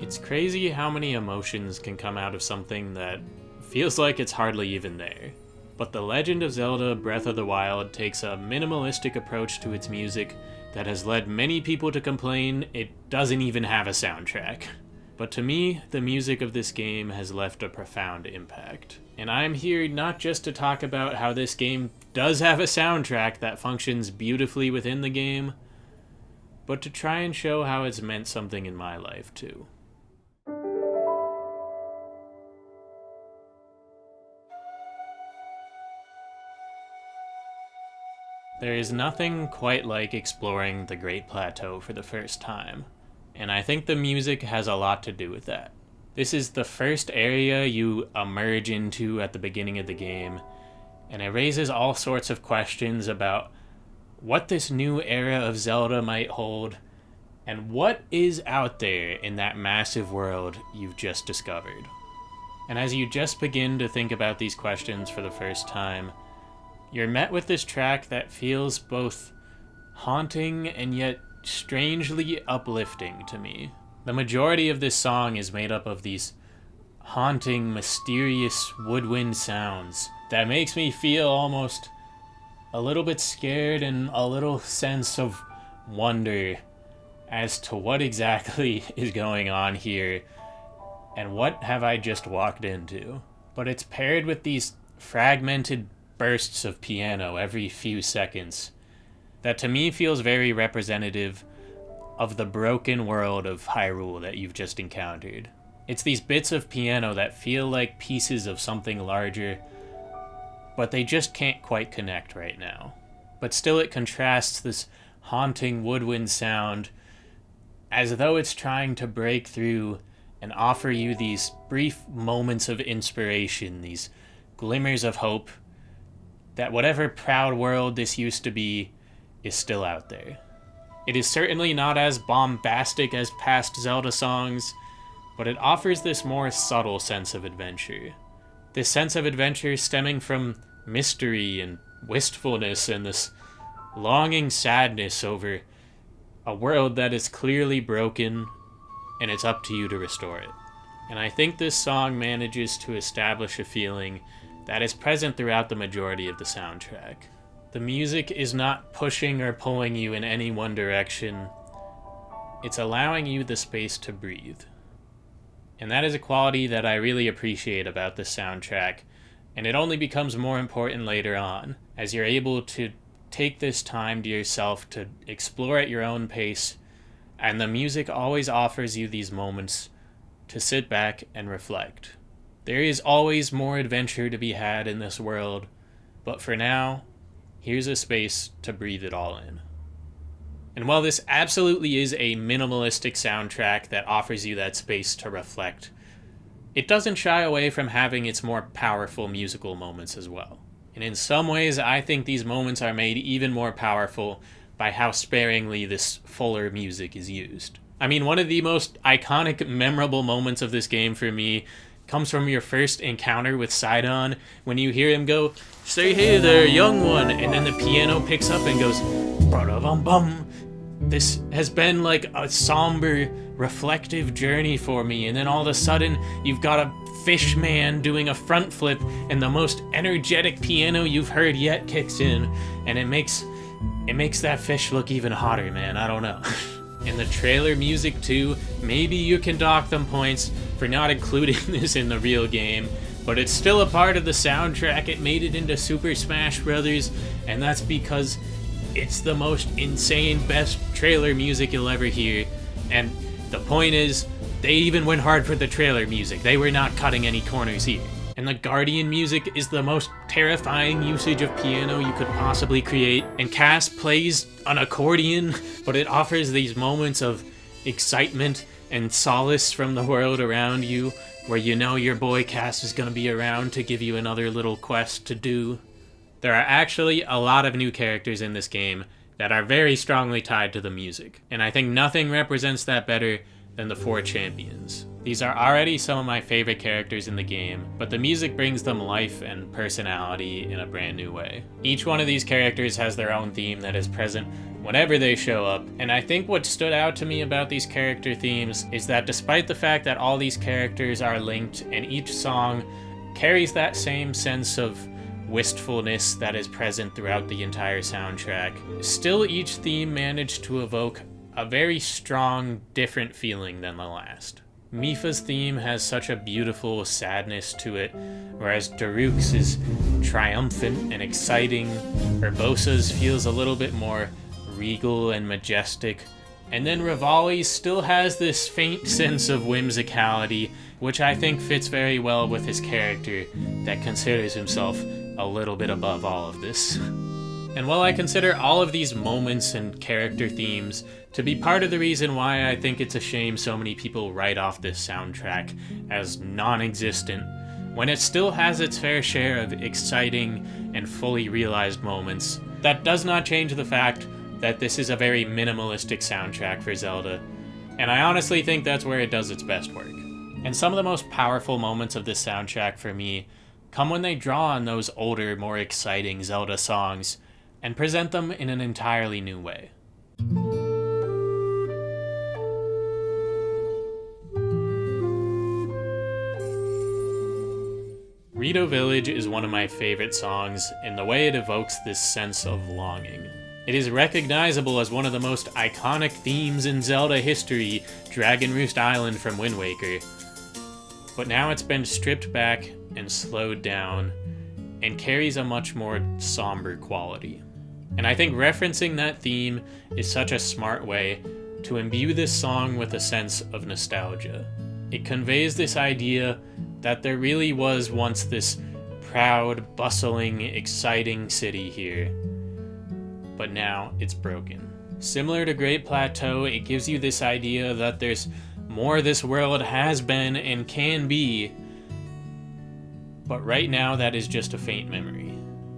It's crazy how many emotions can come out of something that feels like it's hardly even there. But The Legend of Zelda Breath of the Wild takes a minimalistic approach to its music that has led many people to complain it doesn't even have a soundtrack. But to me, the music of this game has left a profound impact. And I'm here not just to talk about how this game does have a soundtrack that functions beautifully within the game, but to try and show how it's meant something in my life too. There is nothing quite like exploring the Great Plateau for the first time, and I think the music has a lot to do with that. This is the first area you emerge into at the beginning of the game, and it raises all sorts of questions about what this new era of Zelda might hold, and what is out there in that massive world you've just discovered. And as you just begin to think about these questions for the first time, you're met with this track that feels both haunting and yet strangely uplifting to me. The majority of this song is made up of these haunting, mysterious woodwind sounds that makes me feel almost a little bit scared and a little sense of wonder as to what exactly is going on here and what have I just walked into. But it's paired with these fragmented bursts of piano every few seconds that to me feels very representative of the broken world of Hyrule that you've just encountered. It's these bits of piano that feel like pieces of something larger, but they just can't quite connect right now. But still it contrasts this haunting woodwind sound as though it's trying to break through and offer you these brief moments of inspiration, these glimmers of hope, that whatever proud world this used to be is still out there. It is certainly not as bombastic as past Zelda songs, but it offers this more subtle sense of adventure. This sense of adventure stemming from mystery and wistfulness and this longing sadness over a world that is clearly broken, and it's up to you to restore it. And I think this song manages to establish a feeling that is present throughout the majority of the soundtrack. The music is not pushing or pulling you in any one direction. It's allowing you the space to breathe. And that is a quality that I really appreciate about this soundtrack, and it only becomes more important later on, as you're able to take this time to yourself to explore at your own pace, and the music always offers you these moments to sit back and reflect. There is always more adventure to be had in this world, but for now, here's a space to breathe it all in. And while this absolutely is a minimalistic soundtrack that offers you that space to reflect, it doesn't shy away from having its more powerful musical moments as well. And in some ways, I think these moments are made even more powerful by how sparingly this fuller music is used. I mean, one of the most iconic, memorable moments of this game for me comes from your first encounter with Sidon, when you hear him go, "Say hey there, young one," and then the piano picks up and goes, "Ba-da-bum-bum." This has been like a somber, reflective journey for me, and then all of a sudden, you've got a fish man doing a front flip, and the most energetic piano you've heard yet kicks in, and it makes that fish look even hotter, man, I don't know. And the trailer music too, maybe you can dock them points for not including this in the real game, but it's still a part of the soundtrack. It made it into Super Smash Bros., and that's because it's the most insane, best trailer music you'll ever hear. And the point is, they even went hard for the trailer music. They were not cutting any corners here. And the Guardian music is the most terrifying usage of piano you could possibly create. And Kass plays an accordion, but it offers these moments of excitement and solace from the world around you, where you know your boy Kass is gonna be around to give you another little quest to do. There are actually a lot of new characters in this game that are very strongly tied to the music, and I think nothing represents that better than the 4 champions. These are already some of my favorite characters in the game, but the music brings them life and personality in a brand new way. Each one of these characters has their own theme that is present whenever they show up, and I think what stood out to me about these character themes is that despite the fact that all these characters are linked and each song carries that same sense of wistfulness that is present throughout the entire soundtrack, still each theme managed to evoke a very strong, different feeling than the last. Mipha's theme has such a beautiful sadness to it, whereas Daruk's is triumphant and exciting. Urbosa's feels a little bit more regal and majestic. And then Revali still has this faint sense of whimsicality, which I think fits very well with his character that considers himself a little bit above all of this. And while I consider all of these moments and character themes to be part of the reason why I think it's a shame so many people write off this soundtrack as non-existent, when it still has its fair share of exciting and fully realized moments, that does not change the fact that this is a very minimalistic soundtrack for Zelda, and I honestly think that's where it does its best work. And some of the most powerful moments of this soundtrack for me come when they draw on those older, more exciting Zelda songs and present them in an entirely new way. Rito Village is one of my favorite songs in the way it evokes this sense of longing. It is recognizable as one of the most iconic themes in Zelda history, Dragon Roost Island from Wind Waker. But now it's been stripped back and slowed down and carries a much more somber quality. And I think referencing that theme is such a smart way to imbue this song with a sense of nostalgia. It conveys this idea that there really was once this proud, bustling, exciting city here, but now it's broken. Similar to Great Plateau, it gives you this idea that there's more this world has been and can be, but right now that is just a faint memory.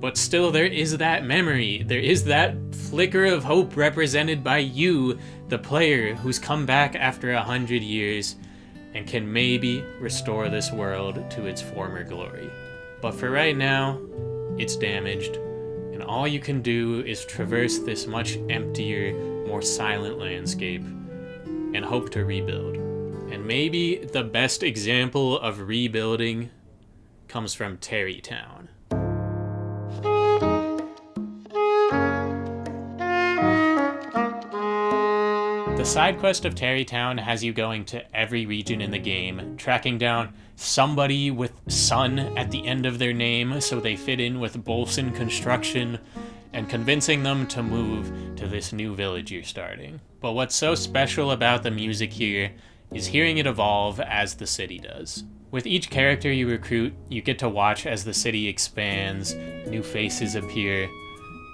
But still, there is that memory. There is that flicker of hope represented by you, the player, who's come back after 100 years and can maybe restore this world to its former glory. But for right now, it's damaged, and all you can do is traverse this much emptier, more silent landscape and hope to rebuild. And maybe the best example of rebuilding comes from Tarrey Town. The side quest of Tarrey Town has you going to every region in the game, tracking down somebody with Sun at the end of their name so they fit in with Bolson construction, and convincing them to move to this new village you're starting. But what's so special about the music here is hearing it evolve as the city does. With each character you recruit, you get to watch as the city expands, new faces appear,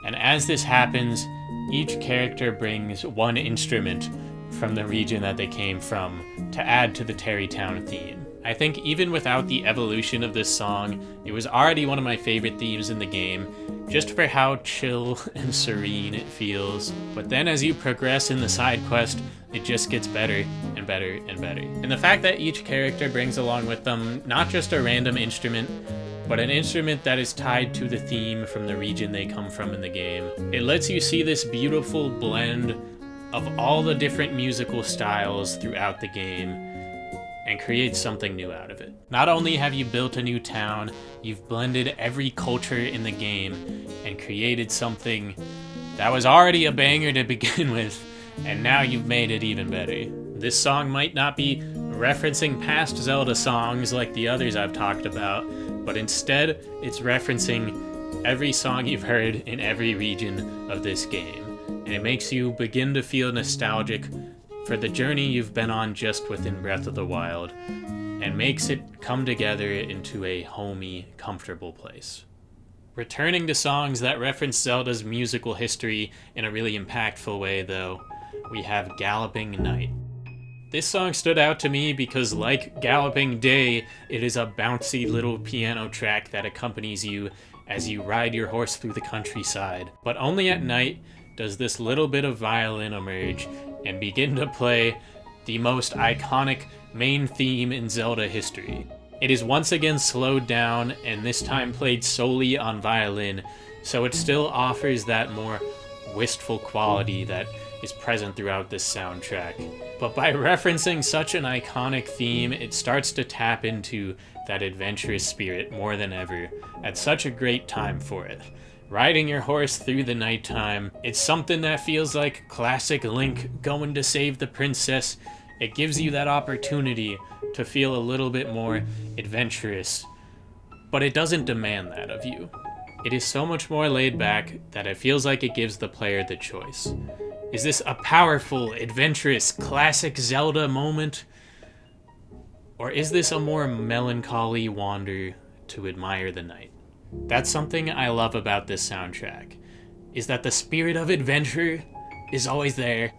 and as this happens, each character brings one instrument from the region that they came from to add to the Tarrey Town theme. I think even without the evolution of this song, it was already one of my favorite themes in the game, just for how chill and serene it feels. But then as you progress in the side quest, it just gets better and better and better. And the fact that each character brings along with them not just a random instrument, but an instrument that is tied to the theme from the region they come from in the game. It lets you see this beautiful blend of all the different musical styles throughout the game and creates something new out of it. Not only have you built a new town, you've blended every culture in the game and created something that was already a banger to begin with, and now you've made it even better. This song might not be referencing past Zelda songs like the others I've talked about, but instead it's referencing every song you've heard in every region of this game. And it makes you begin to feel nostalgic for the journey you've been on just within Breath of the Wild, and makes it come together into a homey, comfortable place. Returning to songs that reference Zelda's musical history in a really impactful way, though, we have Galloping Night. This song stood out to me because, like Galloping Day, it is a bouncy little piano track that accompanies you as you ride your horse through the countryside. But only at night does this little bit of violin emerge and begin to play the most iconic main theme in Zelda history. It is once again slowed down, and this time played solely on violin, so it still offers that more wistful quality that is present throughout this soundtrack. But by referencing such an iconic theme, it starts to tap into that adventurous spirit more than ever, at such a great time for it. Riding your horse through the nighttime, it's something that feels like classic Link going to save the princess. It gives you that opportunity to feel a little bit more adventurous, but it doesn't demand that of you. It is so much more laid back that it feels like it gives the player the choice. Is this a powerful, adventurous, classic Zelda moment? Or is this a more melancholy wander to admire the night? That's something I love about this soundtrack, is that the spirit of adventure is always there,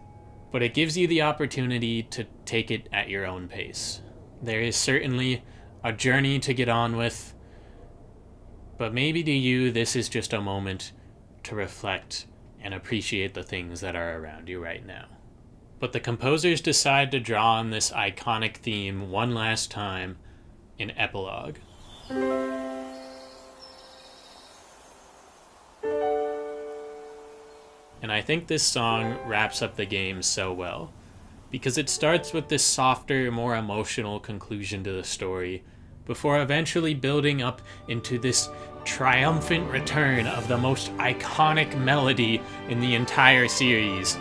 but it gives you the opportunity to take it at your own pace. There is certainly a journey to get on with, but maybe to you this is just a moment to reflect and appreciate the things that are around you right now. But the composers decide to draw on this iconic theme one last time in Epilogue. And I think this song wraps up the game so well, because it starts with this softer, more emotional conclusion to the story, before eventually building up into this triumphant return of the most iconic melody in the entire series.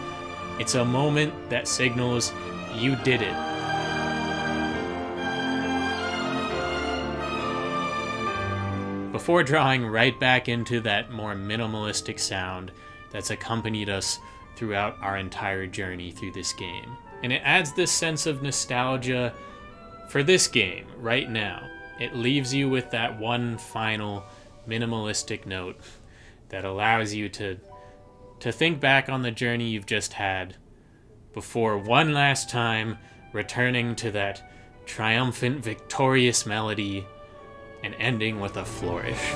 It's a moment that signals you did it. Before drawing right back into that more minimalistic sound that's accompanied us throughout our entire journey through this game. And it adds this sense of nostalgia for this game right now. It leaves you with that one final minimalistic note that allows you to think back on the journey you've just had before one last time returning to that triumphant, victorious melody and ending with a flourish.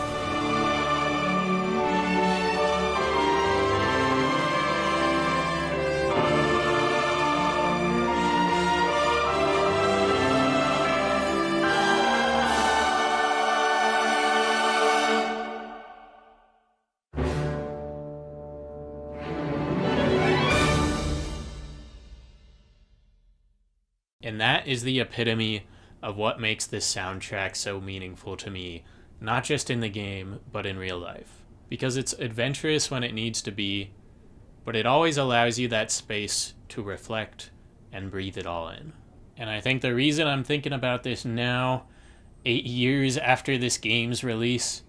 And that is the epitome of what makes this soundtrack so meaningful to me, not just in the game, but in real life. Because it's adventurous when it needs to be, but it always allows you that space to reflect and breathe it all in. And I think the reason I'm thinking about this now, 8 years after this game's release,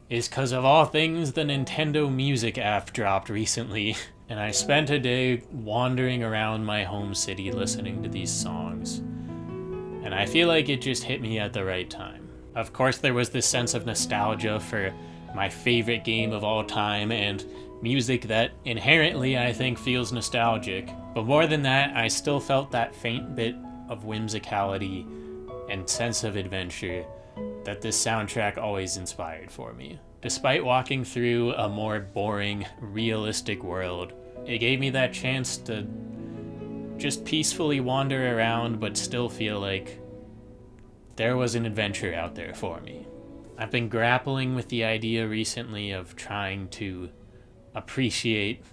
is because of all things the Nintendo Music app dropped recently. And I spent a day wandering around my home city listening to these songs. And I feel like it just hit me at the right time. Of course, there was this sense of nostalgia for my favorite game of all time and music that inherently I think feels nostalgic. But more than that, I still felt that faint bit of whimsicality and sense of adventure that this soundtrack always inspired for me. Despite walking through a more boring, realistic world, it gave me that chance to just peacefully wander around but still feel like there was an adventure out there for me. I've been grappling with the idea recently of trying to appreciate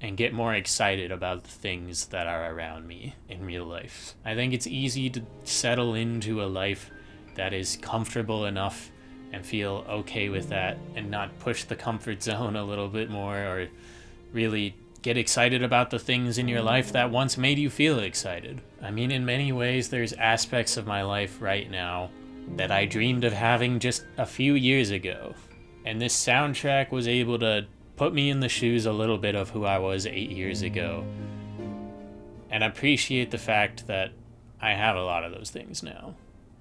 and get more excited about the things that are around me in real life. I think it's easy to settle into a life that is comfortable enough and feel okay with that and not push the comfort zone a little bit more, or really get excited about the things in your life that once made you feel excited. I mean, in many ways, there's aspects of my life right now that I dreamed of having just a few years ago. And this soundtrack was able to put me in the shoes a little bit of who I was 8 years ago, and appreciate the fact that I have a lot of those things now.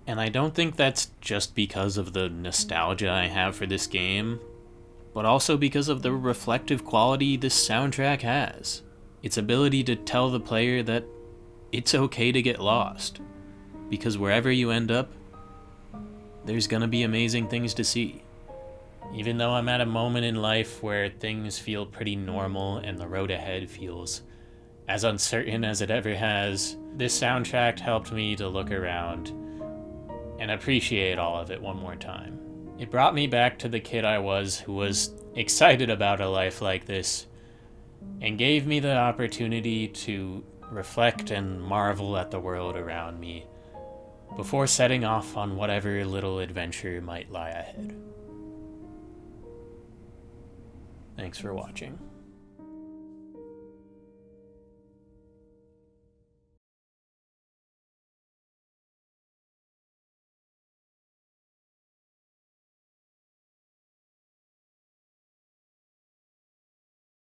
And I don't think that's just because of the nostalgia I have for this game, but also because of the reflective quality this soundtrack has. Its ability to tell the player that it's okay to get lost, because wherever you end up, there's gonna be amazing things to see. Even though I'm at a moment in life where things feel pretty normal and the road ahead feels as uncertain as it ever has, This soundtrack helped me to look around and appreciate all of it one more time. It brought me back to the kid I was who was excited about a life like this, and gave me the opportunity to reflect and marvel at the world around me before setting off on whatever little adventure might lie ahead. Thanks for watching.